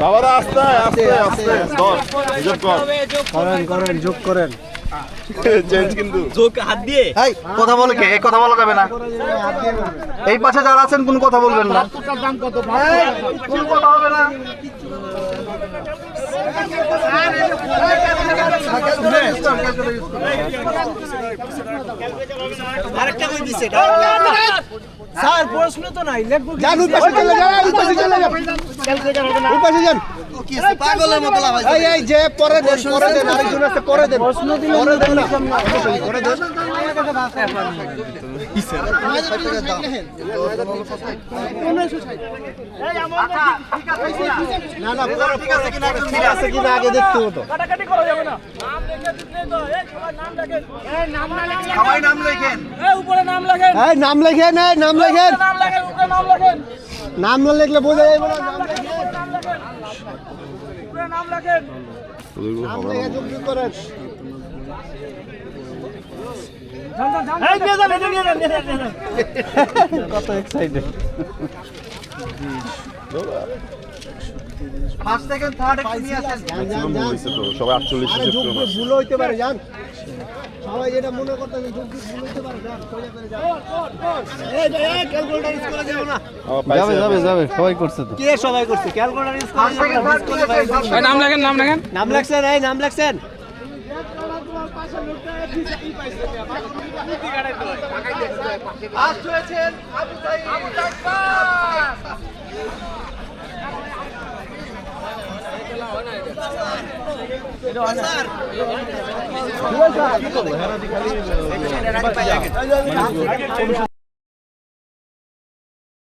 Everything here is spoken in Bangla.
বাবারা আস্তে আস্তে আস্তে যোগ করেন যোগ করেন চেঞ্জ কিন্তু যোগ হাত দিয়ে এই কথা বলে কে? এই কথা বলা যাবে না। এই পাশে যারা আছেন কোন কথা বলবেন না। কোন কথা হবে না। আরেকটা কই দিছে স্যার প্রশ্ন তো নাই লিখবো কি? যান ওই পাশে চলে যান, ওই পাশে চলে যান, ওই পাশে যান। কি পাগলের মতো লাভাই এই যে পরে দেন আরেকজন আছে পরে দেন। প্রশ্ন দিলে পরে দেন না পরে দেন। না না ঠিক আছে কিনা ঠিক আছে কিনা আগে দেখতে হতো। কাটাকাটি করা যাবে না। নাম লিখে দিলে তো এই সবাই নাম লেখেন। এই নাম না লিখলে সবাই নাম লেখেন। এই উপরে নাম লেখেন। এই নাম লেখেন, এই নাম লেখেন। নাম লেখেন, উপরে নাম লেখেন। নাম না লিখলে বোঝা যাবে না। নাম লেখেন, নাম লেখেন। উপরে নাম লেখেন। নাম লেখে যোগ করেন। এই নিয়ে যান, এটা নিয়ে যান, নিয়ে যান। কত এক্সাইটেড। ফার্স্ট সেকেন্ড থার্ড একটু নিয়ে আসেন। সবাই 48 আরে যোগ ভুল হইতে পারে জান। সবাই যেটা মনে করতেছে যোগ ভুল হইতে পারে জান। সোজা করে যান। এই ক্যালকুলেটর ইউজ করা যাবে না। যাবে সবাই করছে তো। কে সবাই করছে? ক্যালকুলেটর ইউজ করা যাবে না। নাম লেখেন, নাম লেখেন। নাম লেখছেন, এই নাম লেখছেন। ফার্স্ট হয়েছেন আবু সাইদ। আবু জাকবার। স্যার